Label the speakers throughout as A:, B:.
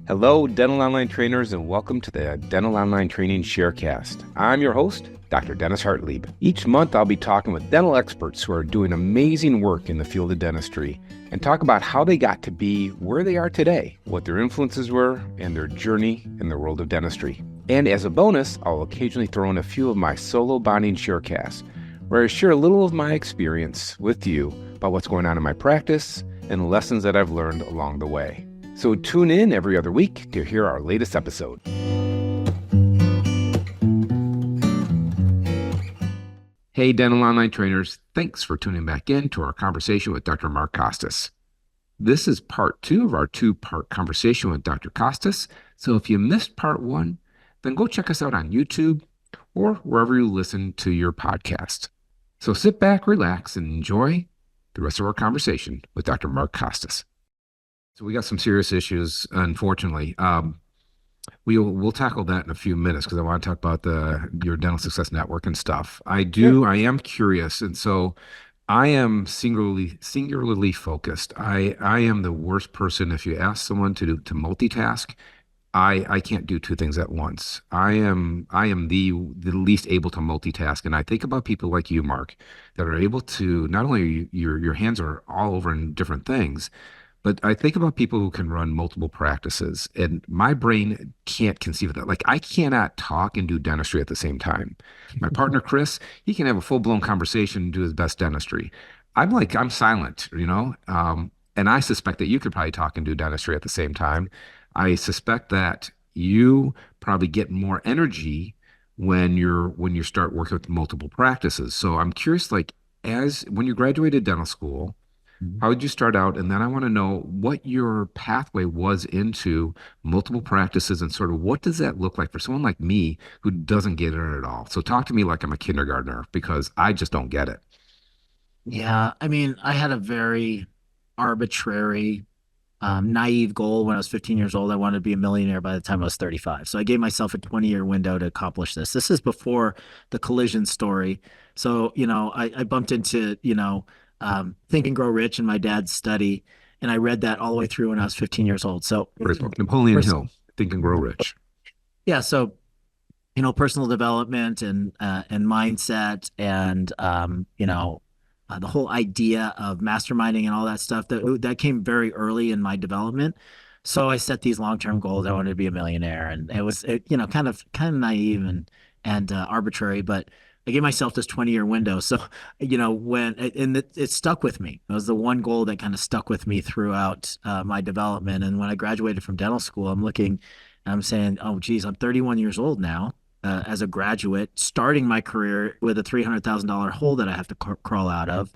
A: Hello, dental online trainers, and welcome to the Dental Online Training Sharecast. I'm your host, Dr. Dennis Hartlieb. Each month, I'll be talking with dental experts who are doing amazing work in the field of dentistry and talk about how they got to be where they are today, what their influences were, and their journey in the world of dentistry. And as a bonus, I'll occasionally throw in a few of my solo bonding sharecasts, where I share a little of my experience with you about what's going on in my practice and lessons that I've learned along the way. So tune in every other week to hear our latest episode. Hey, dental online trainers. Thanks for tuning back in to our conversation with Dr. Mark Costas. This is part 2 of our 2-part conversation with Dr. Costas. So if you missed part 1, then go check us out on YouTube or wherever you listen to your podcast. So sit back, relax, and enjoy the rest of our conversation with Dr. Mark Costas. So we got some serious issues, unfortunately. We'll tackle that in a few minutes because I want to talk about your Dental Success Network and stuff. I am curious, and so I am singularly focused. I am the worst person. If you ask someone to multitask, I can't do two things at once. I am the least able to multitask, and I think about people like you, Mark, that are able to not only your hands are all over in different things. But I think about people who can run multiple practices, and my brain can't conceive of that. Like, I cannot talk and do dentistry at the same time. My partner, Chris, he can have a full-blown conversation and do his best dentistry. I'm silent, and I suspect that you could probably talk and do dentistry at the same time. I suspect that you probably get more energy when you start working with multiple practices. So I'm curious, when you graduated dental school, how did you start out? And then I want to know what your pathway was into multiple practices and sort of what does that look like for someone like me who doesn't get it at all? So talk to me like I'm a kindergartner because I just don't get it.
B: Yeah, I mean, I had a very arbitrary, naive goal when I was 15 years old. I wanted to be a millionaire by the time I was 35. So I gave myself a 20-year window to accomplish this. This is before the collision story. So, I bumped into, Think and Grow Rich in my dad's study, and I read that all the way through when I was 15 years old. So,
A: Great book. Napoleon Hill, Think and Grow Rich.
B: yeah, so personal development and mindset and the whole idea of masterminding and all that stuff that came very early in my development. So I set these long-term goals. I wanted to be a millionaire, and it was kind of naive and arbitrary, but I gave myself this 20-year window. So it stuck with me. It was the one goal that kind of stuck with me throughout my development. And when I graduated from dental school, I'm saying, oh, geez, I'm 31 years old now. As a graduate, starting my career with a $300,000 hole that I have to crawl out of.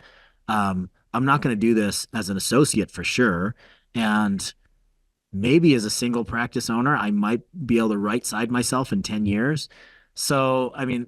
B: I'm not going to do this as an associate for sure. And maybe as a single practice owner, I might be able to right side myself in 10 years. So, I mean,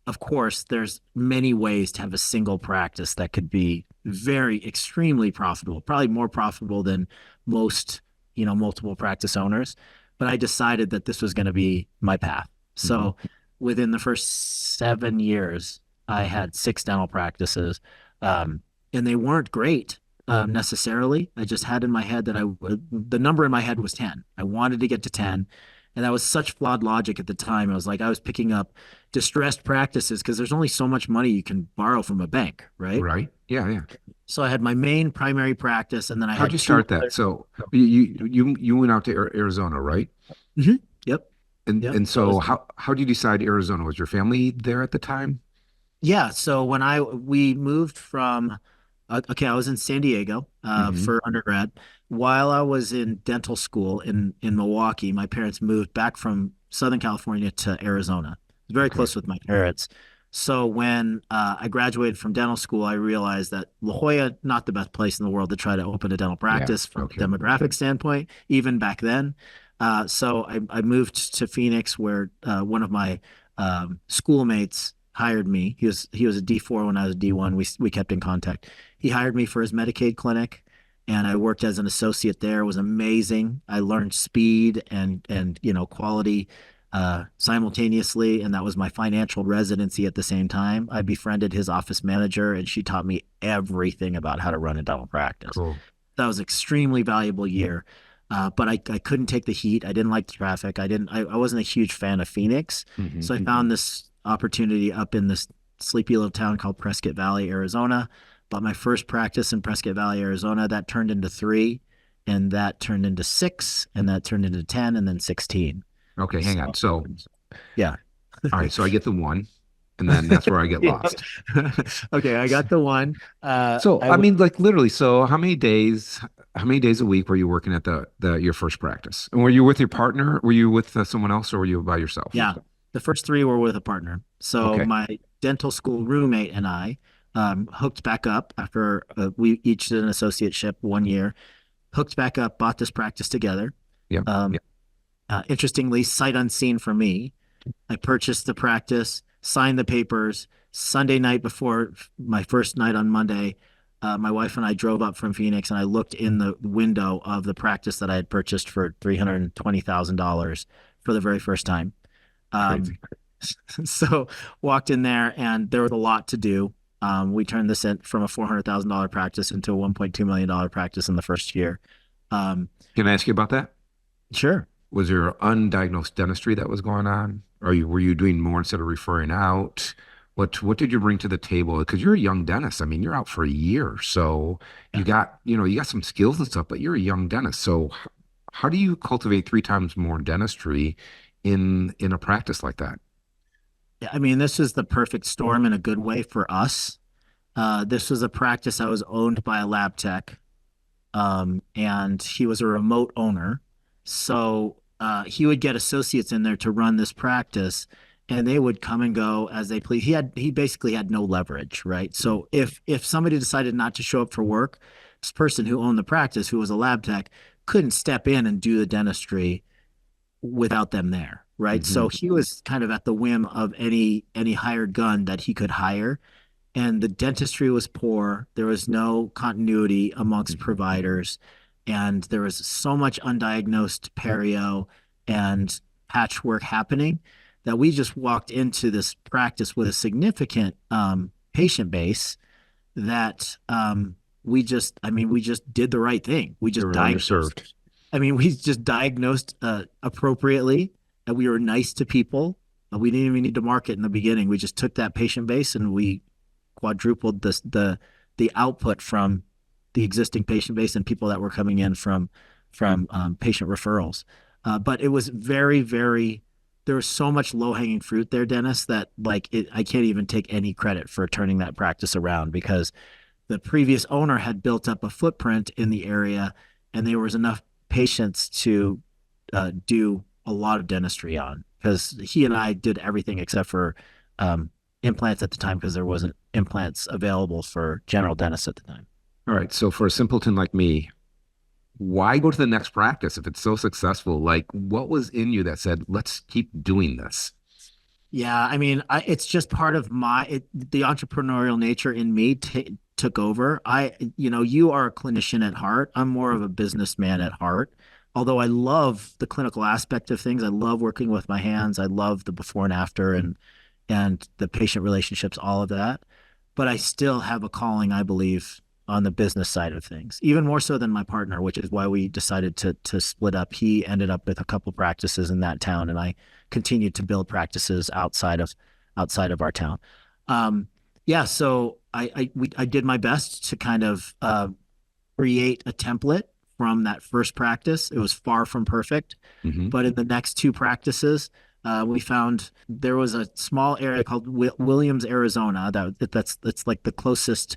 B: of course, there's many ways to have a single practice that could be very extremely profitable, probably more profitable than most, multiple practice owners. But I decided that this was going to be my path. So within the first 7 years, I had 6 dental practices, and they weren't great necessarily. I just had in my head that the number in my head was 10. I wanted to get to 10. And that was such flawed logic at the time. I was like, I was picking up distressed practices because there's only so much money you can borrow from a bank, right?
A: Right. Yeah, yeah.
B: So I had my main primary practice, and then I
A: How'd
B: had
A: you
B: two
A: start that?
B: other.
A: So you went out to Arizona, right?
B: Mhm. Yep.
A: And
B: That
A: so
B: was
A: how did you decide Arizona? Was your family there at the time?
B: Yeah, so we moved from okay, I was in San Diego
A: Hmm.
B: for undergrad. While I was in dental school in Milwaukee, my parents moved back from Southern California to Arizona. Very
A: Okay.
B: close with my parents. So when I graduated from dental school, I realized that La Jolla, not the best place in the world to try to open a dental
A: Yeah.
B: practice from a
A: Okay.
B: demographic standpoint, even back then. So I moved to Phoenix, where one of my schoolmates hired me. He was a D4 when I was a D1. We kept in contact. He hired me for his Medicaid clinic, and I worked as an associate there. It was amazing. I learned speed and quality simultaneously, and that was my financial residency at the same time. I befriended his office manager, and she taught me everything about how to run a dental practice.
A: Cool.
B: That was extremely valuable year. But I couldn't take the heat. I didn't like the traffic. I wasn't a huge fan of Phoenix. So I found this opportunity up in this sleepy little town called Prescott Valley, Arizona. Bought my first practice in Prescott Valley, Arizona. That turned into 3, and that turned into 6, and that turned into 10, and then 16.
A: Okay, hang on.
B: So
A: So,
B: yeah.
A: all right, so I get the 1, and then that's where I get
B: Yeah.
A: lost.
B: Okay, I got the 1.
A: So, I mean, like literally, so how many days a week were you working at the your first practice? And were you with your partner? Were you with someone else, or were you by yourself?
B: Yeah, the first 3 were with a partner. So
A: Okay.
B: my dental school roommate and I hooked back up after we each did an associateship 1 year, hooked back up, bought this practice together.
A: Yeah.
B: Um, Interestingly, sight unseen for me, I purchased the practice, signed the papers. Sunday night before my first night on Monday, my wife and I drove up from Phoenix, and I looked in the window of the practice that I had purchased for $320,000 for the very first time. Um,
A: Crazy.
B: so walked in there, and there was a lot to do. We turned this in from a $400,000 practice into a $1.2 million practice in the first year. Um,
A: Can I ask you about that?
B: sure.
A: Was there undiagnosed dentistry that was going on? Or were you doing more instead of referring out? What did you bring to the table? Because you're a young dentist. I mean, you're out for a year, so
B: Yeah.
A: you got some skills and stuff, but you're a young dentist. So how do you cultivate 3 times more dentistry in a practice like that?
B: Yeah, I mean, this is the perfect storm in a good way for us. This was a practice that was owned by a lab tech, and he was a remote owner. So he would get associates in there to run this practice, and they would come and go as they please. He basically had no leverage, right? So if somebody decided not to show up for work, this person who owned the practice, who was a lab tech, couldn't step in and do the dentistry without them there, right?
A: Hmm.
B: So he was kind of at the whim of any hired gun that he could hire, and the dentistry was poor. There was no continuity amongst providers, and there was so much undiagnosed perio and patchwork happening that we just walked into this practice with a significant patient base that we just did the right thing. We
A: They
B: just
A: were
B: diagnosed.
A: underserved.
B: I mean, we just diagnosed appropriately, and we were nice to people. We didn't even need to market in the beginning. We just took that patient base and we quadrupled the output from the existing patient base and people that were coming in from patient referrals. But it was very there was so much low hanging fruit there, Dennis, that I can't even take any credit for turning that practice around because the previous owner had built up a footprint in the area, and there was enough patients to do a lot of dentistry on because he and I did everything except for implants at the time because there wasn't implants available for general dentists at the time.
A: All right. So for a simpleton like me, why go to the next practice if it's so successful? Like, what was in you that said, let's keep doing this?
B: Yeah, I mean, it's just part of the entrepreneurial nature in me took over. You are a clinician at heart. I'm more of a businessman at heart. Although I love the clinical aspect of things, I love working with my hands. I love the before and after and the patient relationships, all of that. But I still have a calling, I believe, on the business side of things, even more so than my partner, which is why we decided to split up. He ended up with a couple practices in that town, and I continued to build practices outside of our town. Yeah, so I did my best to kind of create a template from that first practice. It was far from perfect,
A: Hmm.
B: but in the next 2 practices, we found there was a small area called Williams, Arizona. That's like the closest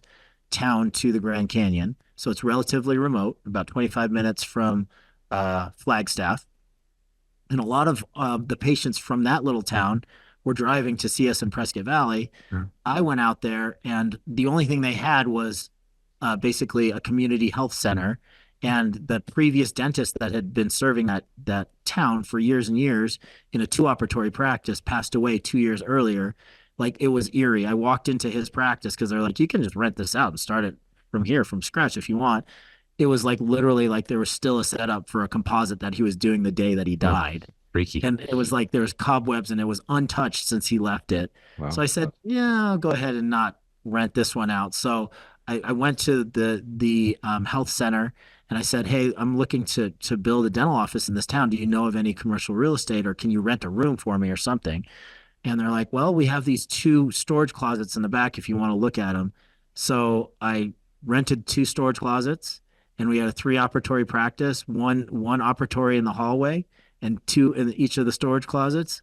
B: town to the Grand Canyon. So it's relatively remote, about 25 minutes from Flagstaff. And a lot of the patients from that little town were driving to see us in Prescott Valley.
A: Yeah.
B: I went out there, and the only thing they had was basically a community health center. And the previous dentist that had been serving that town for years and years in a 2 operatory practice passed away 2 years earlier. Like it was eerie. I walked into his practice because they're like, you can just rent this out and start it from here from scratch if you want. It was like literally like there was still a setup for a composite that he was doing the day that he
A: Oh,
B: died.
A: freaky.
B: And it was like there was cobwebs and it was untouched since he left it. So
A: Wow.
B: I said, yeah, I'll go ahead and not rent this one out. So I went to the health center and I said, "Hey, I'm looking to build a dental office in this town. Do you know of any commercial real estate, or can you rent a room for me or something?" And they're like, "Well, we have these two storage closets in the back if you want to look at them." So I rented two storage closets, and we had a three operatory practice, one operatory in the hallway, and two in each of the storage closets.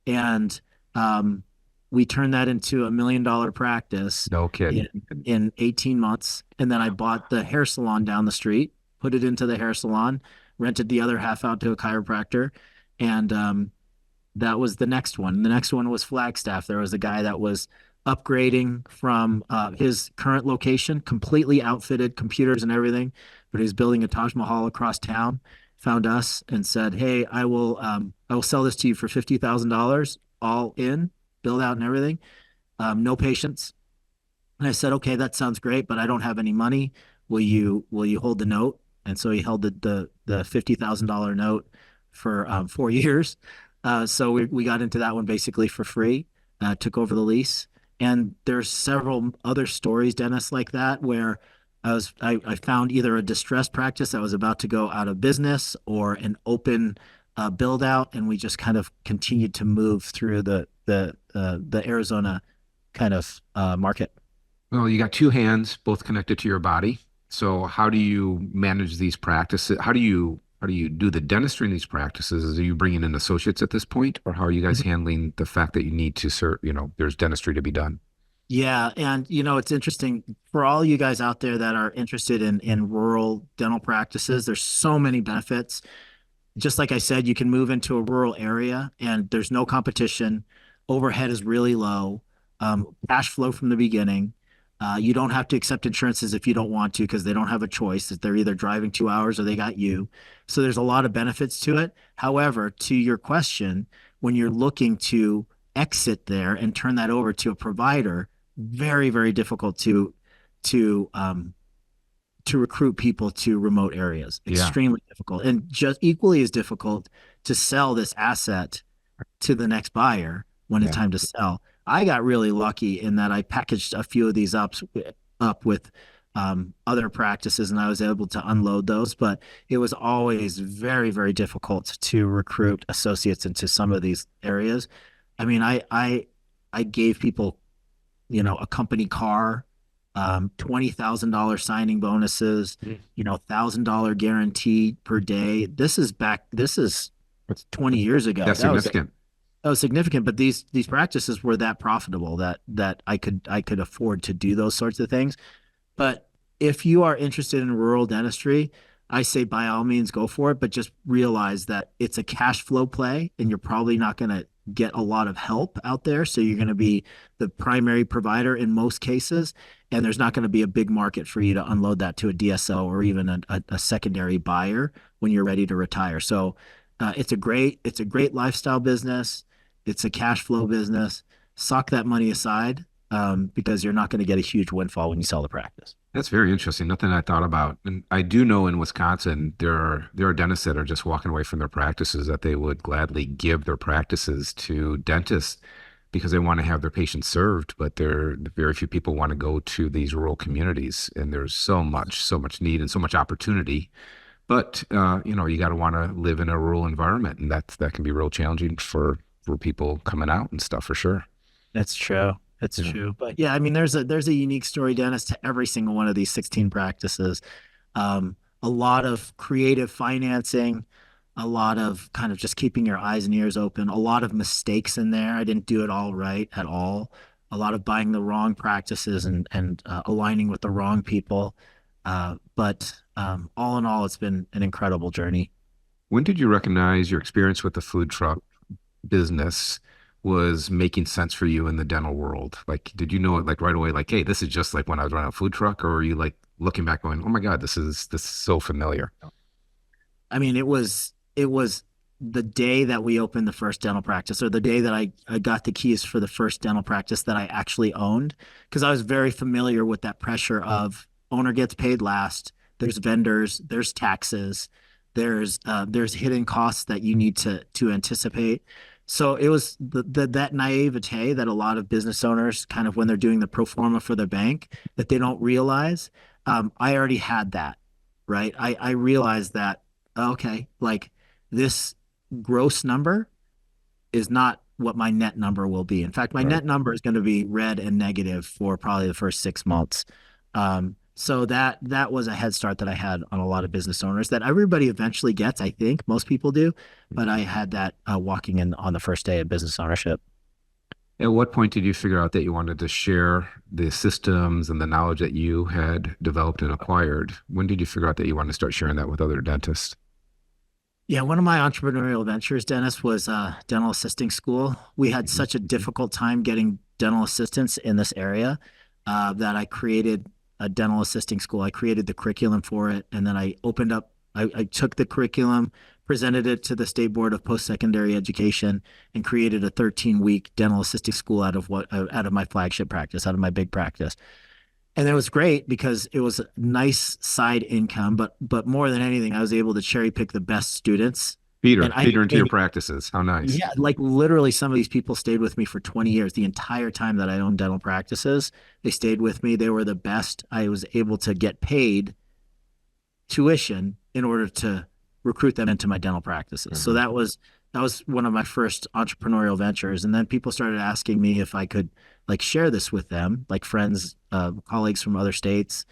B: And um, we turned that into $1 million practice
A: No
B: in
A: kidding.
B: 18 months. And then I bought the hair salon down the street, put it into the hair salon, rented the other half out to a chiropractor, and that was the next one. The next one was Flagstaff. There was a guy that was upgrading from his current location, completely outfitted, computers and everything, but he's building a Taj Mahal across town. Found us and said, "Hey, I will sell this to you for $50,000, all in, build out and everything. No patience." And I said, "Okay, that sounds great, but I don't have any money. Will you hold the note?" And so he held the $50,000 note for 4 years. So we got into that one basically for free. Took over the lease, and there's several other stories, Dennis, like that where I found either a distressed practice that was about to go out of business or an open build out, and we just kind of continued to move through the Arizona kind of market.
A: Well, you got two hands, both connected to your body. So how do you manage these practices? How do you do the dentistry in these practices? Are you bringing in associates at this point, or how are you guys handling the fact that you need to serve, there's dentistry to be done?
B: Yeah, and it's interesting for all you guys out there that are interested in rural dental practices. There's so many benefits. Just like I said, you can move into a rural area and there's no competition. Overhead is really low. Cash flow from the beginning. You don't have to accept insurances if you don't want to because they don't have a choice. That they're either driving 2 hours or they got you. So there's a lot of benefits to it. However, to your question, when you're looking to exit there and turn that over to a provider, very, very difficult to to recruit people to remote areas.
A: Yeah,
B: Extremely difficult, and just equally as difficult to sell this asset to the next buyer when it's
A: yeah.
B: time to sell. I got really lucky in that I packaged a few of these up with other practices, and I was able to unload those. But it was always very, very difficult to recruit associates into some of these areas. I mean, I gave people, a company car, $20,000 signing bonuses,
A: Mm.
B: $1,000 guarantee per day. This is
A: That's
B: 20 years ago.
A: that's significant.
B: That was significant, but these practices were that profitable that I could afford to do those sorts of things. But if you are interested in rural dentistry, I say by all means go for it, but just realize that it's a cash flow play and you're probably not going to get a lot of help out there. So you're going to be the primary provider in most cases, and there's not going to be a big market for you to unload that to a DSO or even a secondary buyer when you're ready to retire. So it's a great lifestyle business. It's a cash flow business. Sock that money aside because you're not going to get a huge windfall when you sell the practice.
A: That's very interesting. Nothing I thought about. And I do know in Wisconsin, there are dentists that are just walking away from their practices that they would gladly give their practices to dentists because they want to have their patients served, but very few people want to go to these rural communities. And there's so much need and so much opportunity. But you got to want to live in a rural environment, and that can be real challenging for people coming out and stuff for sure.
B: That's true. That's
A: Yeah.
B: true. But yeah, I mean, there's a unique story, Dennis, to every single one of these 16 practices. A lot of creative financing, a lot of kind of just keeping your eyes and ears open, a lot of mistakes in there. I didn't do it all right at all. A lot of buying the wrong practices and aligning with the wrong people. But all in all, it's been an incredible journey.
A: When did you recognize your experience with the food truck business was making sense for you in the dental world? Like, did you know it like right away, like, hey, this is just like when I was running a food truck, or were you like looking back going, oh my God, this is so familiar?
B: I mean, it was the day that we opened the first dental practice, or the day that I got the keys for the first dental practice that I actually owned, because I was very familiar with that pressure of owner gets paid last. There's vendors, there's taxes, there's hidden costs that you need to anticipate. So it was that naivete that a lot of business owners kind of when they're doing the pro forma for their bank that they don't realize. I already had that, right? I realized that, okay, like this gross number is not what my net number will be. In fact, my
A: Right.
B: net number is going to be red and negative for probably the first 6 months. So that was a head start that I had on a lot of business owners that everybody eventually gets. I think most people do, but I had that walking in on the first day of business ownership.
A: At what point did you figure out that you wanted to share the systems and the knowledge that you had developed and acquired? When did you figure out that you wanted to start sharing that with other dentists?
B: Yeah, one of my entrepreneurial ventures, Dennis, was dental assisting school. We had
A: Mhm.
B: such a difficult time getting dental assistants in this area that I created a dental assisting school. I created the curriculum for it, and then I opened up. I took the curriculum, presented it to the State Board of Post-Secondary Education, and created a 13-week dental assisting school out of my flagship practice, out of my big practice. And it was great because it was a nice side income, but more than anything, I was able to cherry pick the best students.
A: Feeder,
B: And
A: feeder into your practices. How nice.
B: yeah, like literally some of these people stayed with me for 20 years. The entire time that I owned dental practices, they stayed with me. They were the best. I was able to get paid tuition in order to recruit them into my dental practices. So
A: Mhm.
B: that was one of my first entrepreneurial ventures. And then people started asking me if I could like share this with them, like friends, colleagues from other states.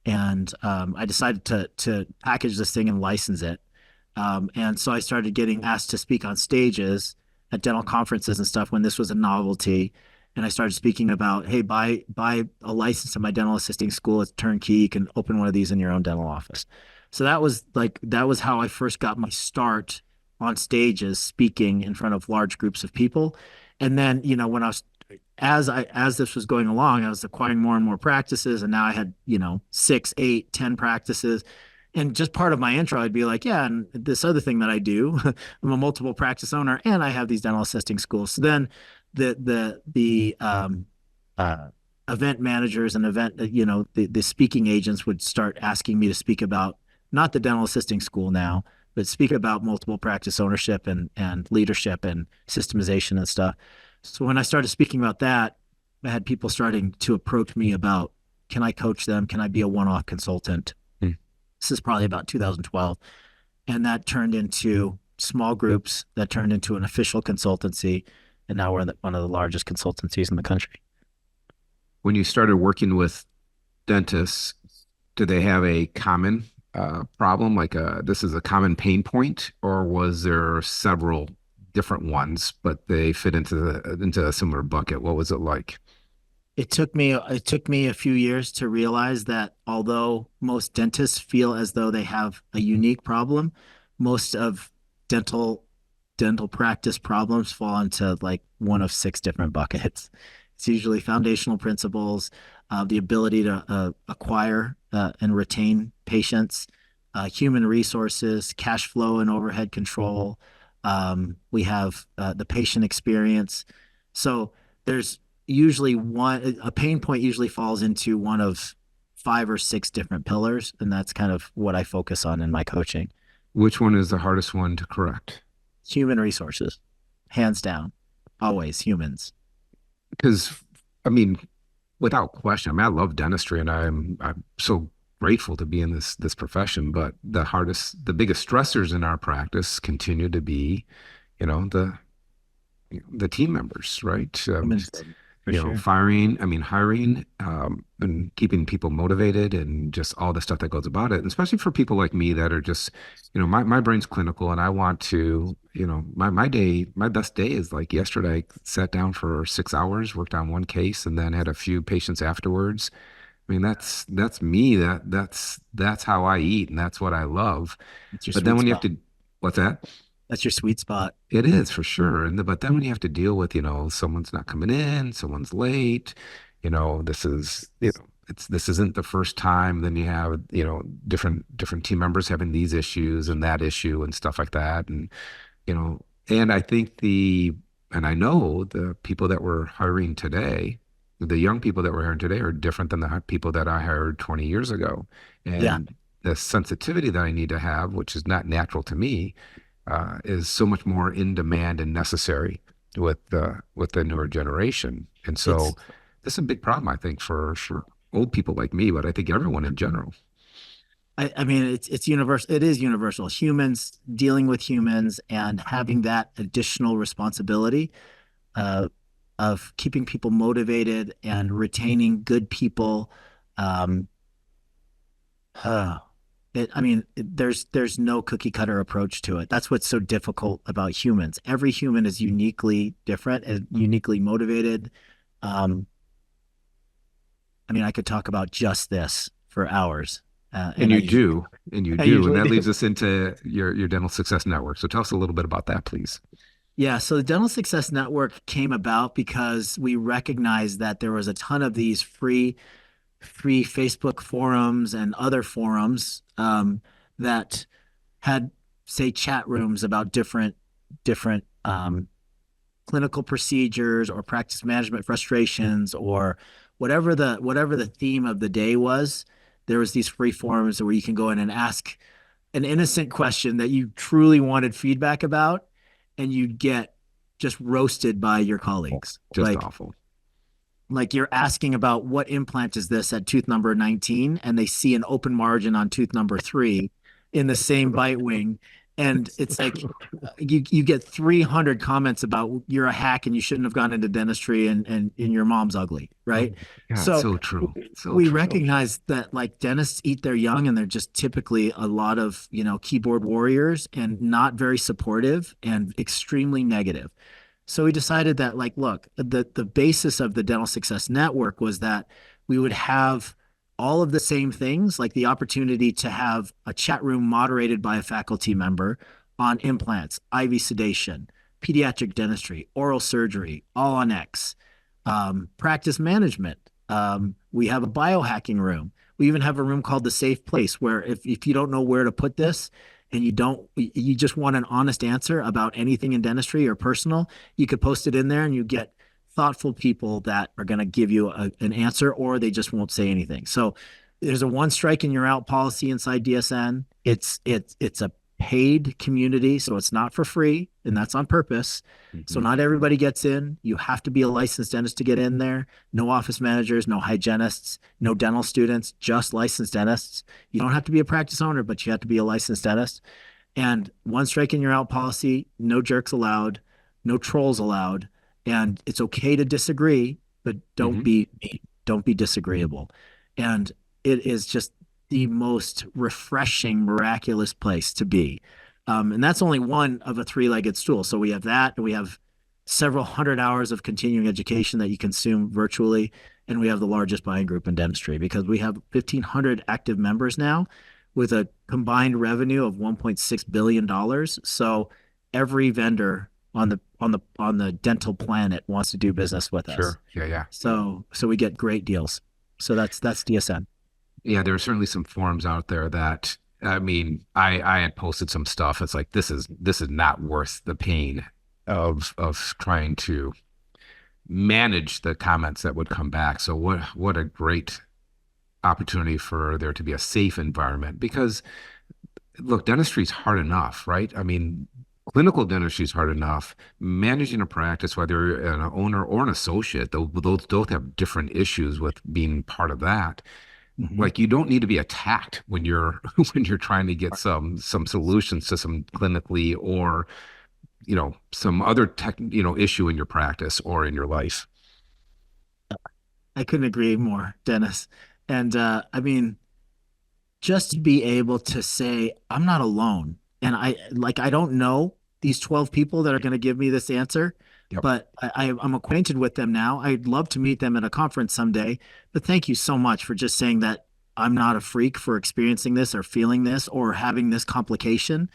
B: And I decided to package this thing and license it. And so I started getting asked to speak on stages at dental conferences and stuff when this was a novelty. And I started speaking about, hey, buy a license to my dental assisting school. It's turnkey. You can open one of these in your own dental office. So that was how I first got my start on stages speaking in front of large groups of people. And then, when I was as this was going along, I was acquiring more and more practices, and now I had, 6, 8, 10 practices. And just part of my intro, I'd be like, yeah, and this other thing that I do, I'm a multiple practice owner, and I have these dental assisting schools. So then the uh, event managers and the speaking agents would start asking me to speak about not the dental assisting school now, but speak about multiple practice ownership and leadership and systemization and stuff. So when I started speaking about that, I had people starting to approach me about, can I coach them? Can I be a one-off consultant?
A: Hmm.
B: This is probably about 2012. And that turned into small groups, that turned into an official consultancy. And now we're one of the largest consultancies in the country.
A: When you started working with dentists, do they have a common problem? Like this is a common pain point, or was there several different ones, but they fit into a similar bucket? What was it like?
B: It took me a few years to realize that although most dentists feel as though they have a unique problem, most of dental dental practice problems fall into like one of 6 different buckets. It's usually foundational principles, the ability to acquire and retain patients, human resources, cash flow and overhead control. We have the patient experience. So there's usually a pain point usually falls into one of 5 or 6 different pillars, and that's kind of what I focus on in my coaching.
A: Which one is the hardest one to correct?
B: Human resources, hands down, always humans.
A: Because I mean, without question, I mean, I love dentistry and I'm so grateful to be in this profession. But the biggest stressors in our practice continue to be, you know, the team members, right?
B: Humans, for sure.
A: Firing, I mean, hiring, and keeping people motivated and just all the stuff that goes about it. And especially for people like me that are just, my brain's clinical and I want to, my best day is like yesterday. I sat down for 6 hours, worked on one case, and then had a few patients afterwards. I mean, that's me. That's how I eat, and that's what I love.
B: It's your
A: But then
B: sweet
A: when you have
B: spot.
A: to, what's that?
B: That's your sweet spot.
A: It is for sure. But then when you have to deal with, someone's not coming in, someone's late, this isn't the first time. Then you have, different team members having these issues and that issue and stuff like that. You know, and I think and I know the people that we're hiring today, the young people that we're hiring today are different than the people that I hired 20 years ago.
B: Yeah.
A: And the sensitivity that I need to have, which is not natural to me, is so much more in demand and necessary with the newer generation. And so
B: It's
A: this is a big problem, I think, for old people like me, but I think everyone in general.
B: I mean, it's universal. It is universal. Humans dealing with humans and having that additional responsibility uh, of keeping people motivated and retaining good people. Um, uh, there's no cookie cutter approach to it. That's what's so difficult about humans. Every human is uniquely different and uniquely motivated. Um, I mean, I could talk about just this for hours,
A: And
B: and I usually
A: you
B: I
A: do, and
B: usually
A: that leads
B: do.
A: us into your Dental Success Network. So tell us a little bit about that, please.
B: Yeah, so the Dental Success Network came about because we recognized that there was a ton of these free Facebook forums and other forums that had, say, chat rooms about different clinical procedures or practice management frustrations or whatever the theme of the day was. There was these free forums where you can go in and ask an innocent question that you truly wanted feedback about, and you'd get just roasted by your colleagues.
A: Just awful.
B: Like you're asking about what implant is this at tooth number 19, and they see an open margin on tooth number 3 in the same bite wing. And it's like you get 300 comments about you're a hack and you shouldn't have gone into dentistry and your mom's ugly, right?
A: Yeah, it's
B: So
A: so true. So
B: we
A: true.
B: recognize that like dentists eat their young and they're just typically a lot of, keyboard warriors and not very supportive and extremely negative. So we decided that, like, look, the basis of the Dental Success Network was that we would have all of the same things, like the opportunity to have a chat room moderated by a faculty member on implants, IV sedation, pediatric dentistry, oral surgery, all on X, practice management. We have a biohacking room. We even have a room called the Safe Place, where if you don't know where to put this, and you just want an honest answer about anything in dentistry or personal, you could post it in there and you get thoughtful people that are going to give you an answer, or they just won't say anything. So there's a one strike and you're out policy inside DSN. It's a paid community, so it's not for free, and that's on purpose. So
A: Mhm.
B: not everybody gets in. You have to be a licensed dentist to get in there. No office managers, no hygienists, no dental students, just licensed dentists. You don't have to be a practice owner, but you have to be a licensed dentist. And one strike and you're out policy, no jerks allowed, no trolls allowed. And it's okay to disagree, but don't
A: Mhm.
B: be mean. Don't be disagreeable. And it is just the most refreshing, miraculous place to be. And that's only one of a three-legged stool. So we have that, and we have several hundred hours of continuing education that you consume virtually. And we have the largest buying group in dentistry because we have 1,500 active members now with a combined revenue of $1.6 billion. So every vendor on the dental planet wants to do business with us.
A: Sure. Yeah, yeah.
B: So we get great deals. So that's DSN.
A: Yeah, there are certainly some forums out there that I mean, I had posted some stuff. It's like this is not worth the pain of trying to manage the comments that would come back. So what a great opportunity for there to be a safe environment because look, dentistry is hard enough, right? I mean, clinical dentistry is hard enough. Managing a practice, whether you're an owner or an associate, those both have different issues with being part of that.
B: Mhm.
A: Like you don't need to be attacked when you're when you're trying to get some solutions to some clinically or some other issue in your practice or in your life.
B: I couldn't agree more, Dennis. And I mean, just to be able to say I'm not alone, and I don't know these 12 people that are going to give me this answer,
A: Yep.
B: but I'm acquainted with them now. I'd love to meet them at a conference someday. But thank you so much for just saying that I'm not a freak for experiencing this or feeling this or having this complication,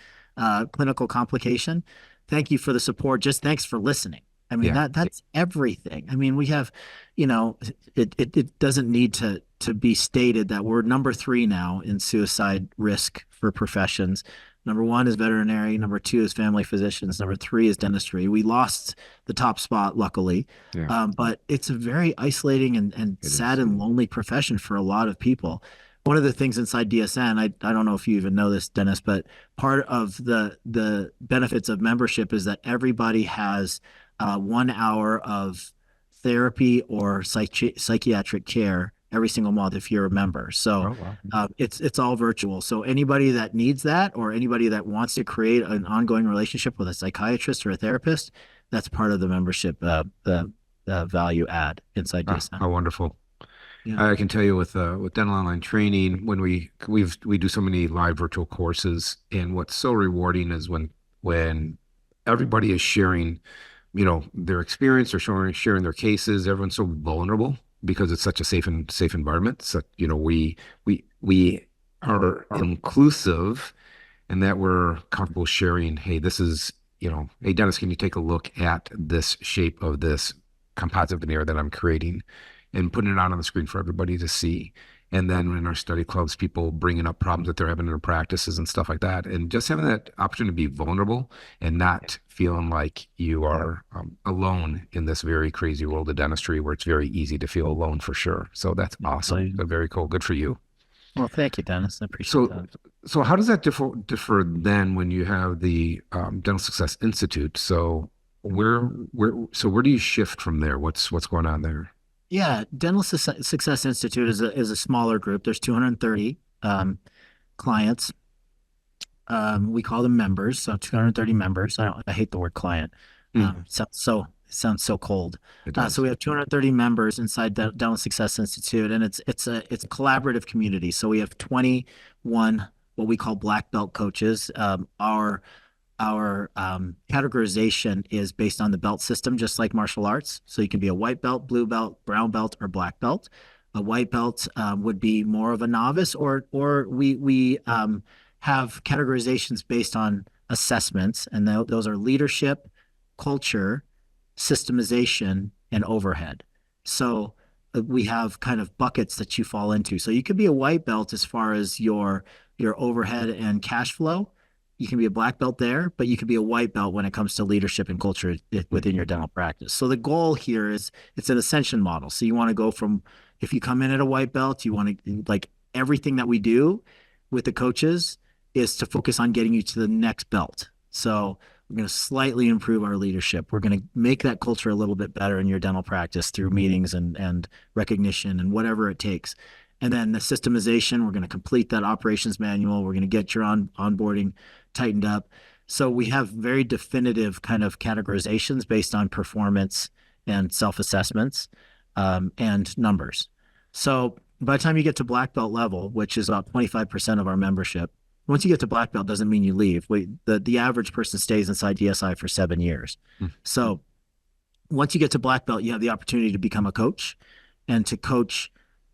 B: clinical complication. Thank you for the support. Just thanks for listening. I mean,
A: Yeah.
B: that's everything. I mean, we have, you know, it doesn't need to be stated that we're number 3 now in suicide risk for professions. Number 1 is veterinary. Number 2 is family physicians. Number 3 is dentistry. We lost the top spot, luckily,
A: Yeah.
B: but it's a very isolating and
A: It
B: sad
A: is.
B: and lonely profession for a lot of people. one of the things inside DSN, I don't know if you even know this, Dennis, but part of the benefits of membership is that everybody has 1 hour of therapy or psychiatric care every single month if you're a member. So
A: Oh, wow.
B: it's all virtual. So anybody that needs that or anybody that wants to create an ongoing relationship with a psychiatrist or a therapist, that's part of the membership, the value add inside
A: Ah,
B: DSN.
A: how wonderful.
B: Yeah.
A: I can tell you with dental online training, when we do so many live virtual courses, and what's so rewarding is when everybody is sharing, their experience or sharing their cases. Everyone's so vulnerable because it's such a safe environment. So, we are inclusive and that we're comfortable sharing, hey, this is, hey, Dennis, can you take a look at this shape of this composite veneer that I'm creating and putting it out on the screen for everybody to see. And then in our study clubs, people bringing up problems that they're having in their practices and stuff like that. And just having that opportunity to be vulnerable and not feeling like you are alone in this very crazy world of dentistry where it's very easy to feel alone for sure. So that's awesome. So very cool. Good for you.
B: Well, thank you, Dennis. I appreciate
A: So,
B: that.
A: so how does that differ then when you have the Dental Success Institute? So where do you shift from there? What's going on there?
B: Yeah, Success Institute is a smaller group. There's 230 clients. We call them members, so 230 members. I hate the word client.
A: Mm,
B: It sounds so cold.
A: it
B: So
A: does.
B: we have 230 members inside the Dental Success Institute, and it's a collaborative community. So we have 21 what we call black belt coaches. Our categorization is based on the belt system, just like martial arts. So you can be a white belt, blue belt, brown belt, or black belt. A white belt would be more of a novice, or we have categorizations based on assessments, and those are leadership, culture, systemization, and overhead. So we have kind of buckets that you fall into. So you could be a white belt as far as your overhead and cash flow. You can be a black belt there, but you could be a white belt when it comes to leadership and culture within your dental practice. So the goal here is it's an ascension model. So you want to go from, if you come in at a white belt, you want to, like, everything that we do with the coaches is to focus on getting you to the next belt. So we're going to slightly improve our leadership. We're going to make that culture a little bit better in your dental practice through meetings and recognition and whatever it takes. And then the systemization, we're going to complete that operations manual. We're going to get your onboarding tightened up. So we have very definitive kind of categorizations based on performance and self-assessments and numbers. So by the time you get to black belt level, which is about 25% of our membership, once you get to black belt doesn't mean you leave. The average person stays inside DSI for 7 years.
A: Mm.
B: So once you get to black belt, you have the opportunity to become a coach and to coach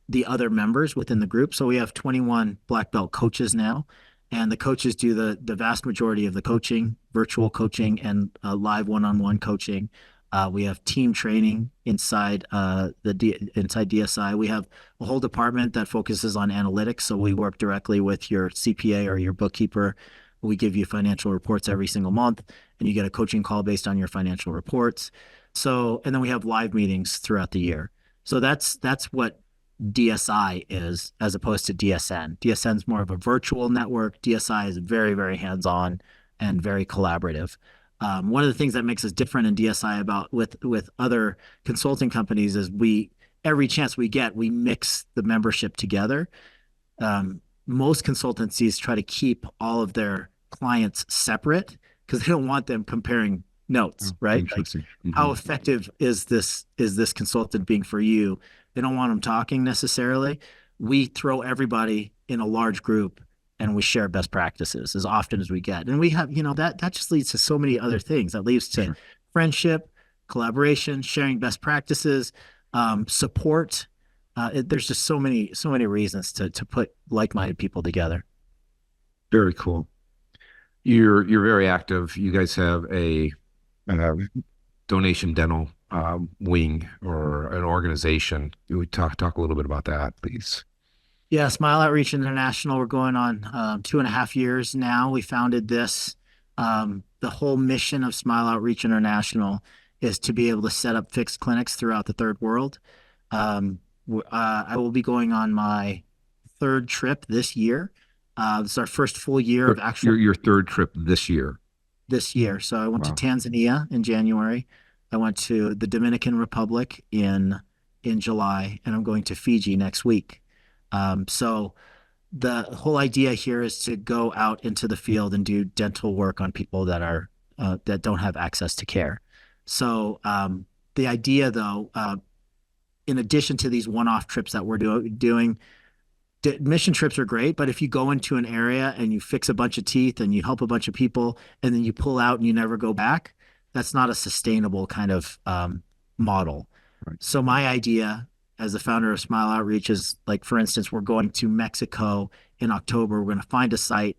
B: the other members within the group. So we have 21 black belt coaches now, and the coaches do the vast majority of the coaching, virtual coaching, and live one-on-one coaching. We have team training inside inside DSI. We have a whole department that focuses on analytics. So we work directly with your CPA or your bookkeeper. We give you financial reports every single month, and you get a coaching call based on your financial reports. So, and then we have live meetings throughout the year. So that's what DSI is as opposed to DSN. DSN is more of a virtual network. DSI is very, very hands-on and very collaborative. One of the things that makes us different in DSI about with other consulting companies is every chance we get, we mix the membership together. Most consultancies try to keep all of their clients separate because they don't want them comparing notes,
A: Oh,
B: right? Like,
A: interesting.
B: how
A: Mhm.
B: effective is this consultant being for you? They don't want them talking necessarily. We throw everybody in a large group and we share best practices as often as we get. And we have, that just leads to so many other things. That leads to
A: Sure.
B: friendship, collaboration, sharing best practices, support. There's just so many reasons to put like-minded people together.
A: Very cool. You're very active. You guys have a uh, donation dental wing or an organization. You would talk a little bit about that, please.
B: Yeah, Smile Outreach International, we're going on 2.5 years now. We founded this. The whole mission of Smile Outreach International is to be able to set up fixed clinics throughout the third world. I will be going on my third trip this year. This is our first full year of actual
A: Your third trip this year.
B: this year. So I went to
A: Wow.
B: Tanzania in January. I went to the Dominican Republic in July, and I'm going to Fiji next week. So the whole idea here is to go out into the field and do dental work on people that don't have access to care. So the idea, though, in addition to these one-off trips that we're doing, mission trips are great, but if you go into an area and you fix a bunch of teeth and you help a bunch of people and then you pull out and you never go back, that's not a sustainable kind of model.
A: Right.
B: So my idea as the founder of Smile Outreach is, like, for instance, we're going to Mexico in October. We're going to find a site.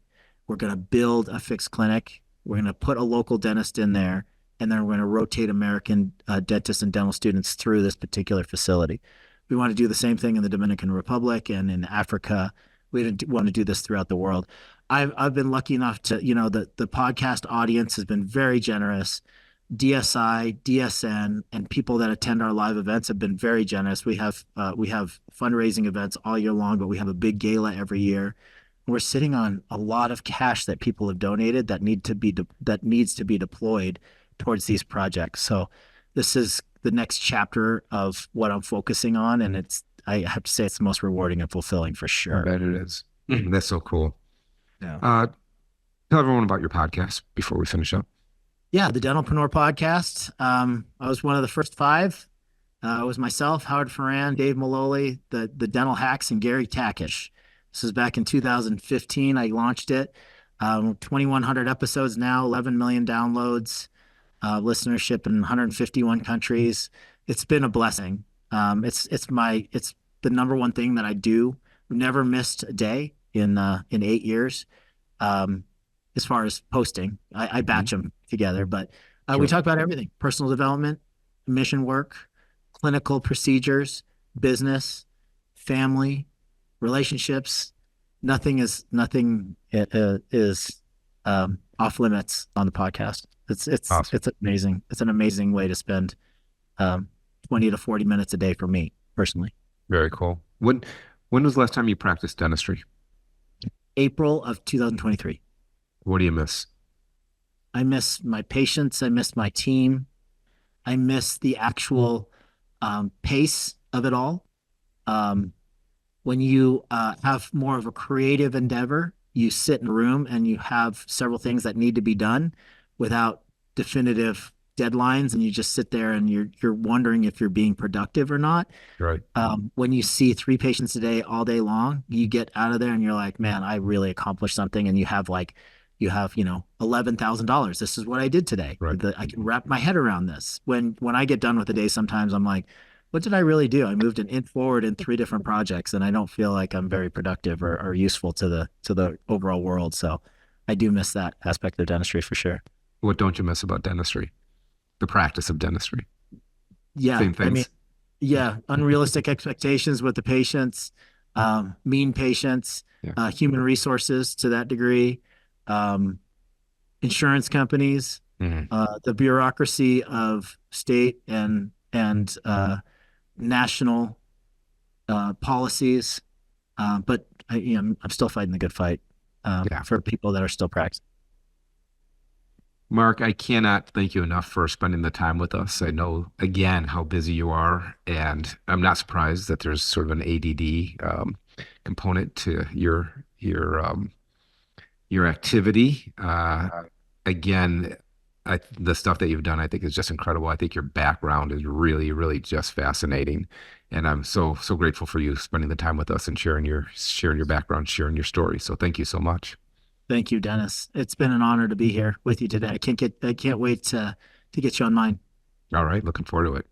B: We're going to build a fixed clinic. We're going to put a local dentist in there, and then we're going to rotate American dentists and dental students through this particular facility. We want to do the same thing in the Dominican Republic and in Africa. We want to do this throughout the world. I've been lucky enough to, the podcast audience has been very generous. DSI, DSN, and people that attend our live events have been very generous. We have fundraising events all year long, but we have a big gala every year. We're sitting on a lot of cash that people have donated that needs to be deployed towards these projects. So this is the next chapter of what I'm focusing on, and I have to say it's the most rewarding and fulfilling for sure.
A: I bet it is. That's so cool.
B: Yeah.
A: Tell everyone about your podcast before we finish up.
B: Yeah, the Dentalpreneur podcast. I was one of the first 5. It was myself, Howard Ferran, Dave Maloli, the Dental Hacks, and Gary Takish. This was back in 2015. I launched it. 2,100 episodes now, 11 million downloads, listenership in 151 countries. It's been a blessing. It's the number one thing that I do. I've never missed a day in 8 years. As far as posting, I batch them together, but we talk about everything: personal development, mission work, clinical procedures, business, family, relationships. Nothing is off limits on the podcast. It's
A: Awesome.
B: It's amazing. It's an amazing way to spend 20 to 40 minutes a day for me personally.
A: Very cool. When was the last time you practiced dentistry?
B: April of 2023.
A: What do you miss?
B: I miss my patients. I miss my team. I miss the actual pace of it all. When you have more of a creative endeavor, you sit in a room and you have several things that need to be done without definitive deadlines, and you just sit there and you're wondering if you're being productive or not.
A: Right.
B: When you see 3 patients a day all day long, you get out of there and you're like, man, I really accomplished something. And you have $11,000. This is what I did today.
A: Right.
B: I can wrap my head around this. When I get done with the day, sometimes I'm like, what did I really do? I moved an inch forward in 3 different projects, and I don't feel like I'm very productive or useful to the overall world. So I do miss that aspect of dentistry for sure.
A: What don't you miss about dentistry? The practice of dentistry.
B: Yeah.
A: Same things.
B: I mean, yeah, unrealistic expectations with the patients, mean patients,
A: Yeah.
B: Human resources to that degree, insurance companies, the bureaucracy of state and national policies. But I'm still fighting the good fight for people that are still practicing.
A: Mark, I cannot thank you enough for spending the time with us. I know, again, how busy you are, and I'm not surprised that there's sort of an ADD component to your activity. Again, the stuff that you've done, I think, is just incredible. I think your background is really, really just fascinating, and I'm so grateful for you spending the time with us and sharing your background, sharing your story. So thank you so much.
B: Thank you, Dennis. It's been an honor to be here with you today. I can't wait to get you on mine.
A: All right, looking forward to it.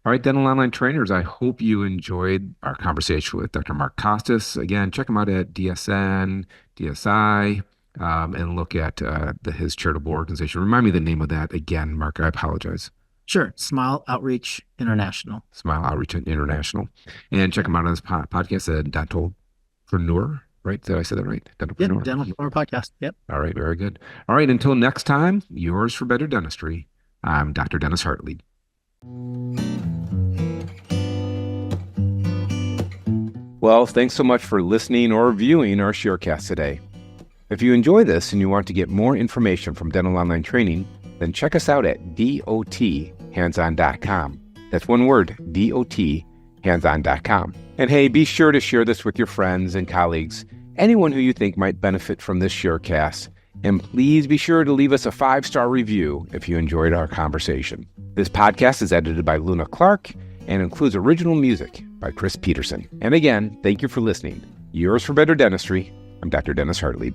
A: All right, dental online trainers, I hope you enjoyed our conversation with Dr. Mark Costas. Again, check him out at DSN, DSI, and look at his charitable organization. Remind me the name of that again, Mark. I apologize.
B: Sure. Smile Outreach International.
A: Smile Outreach International. And check him out on his podcast at Dentalpreneur. Right? Did I say that right?
B: Dentalpreneur. Yeah, Dentalpreneur podcast. Yep.
A: All right. Very good. All right. Until next time, yours for better dentistry. I'm Dr. Dennis Hartlieb. Well, thanks so much for listening or viewing our Sharecast today. If you enjoy this and you want to get more information from Dental Online Training, then check us out at dothandson.com. That's one word, dothandson.com. And hey, be sure to share this with your friends and colleagues, anyone who you think might benefit from this Sharecast. And please be sure to leave us a 5-star review if you enjoyed our conversation. This podcast is edited by Luna Clark and includes original music by Chris Peterson. And again, thank you for listening. Yours for Better Dentistry. I'm Dr. Dennis Hartlieb.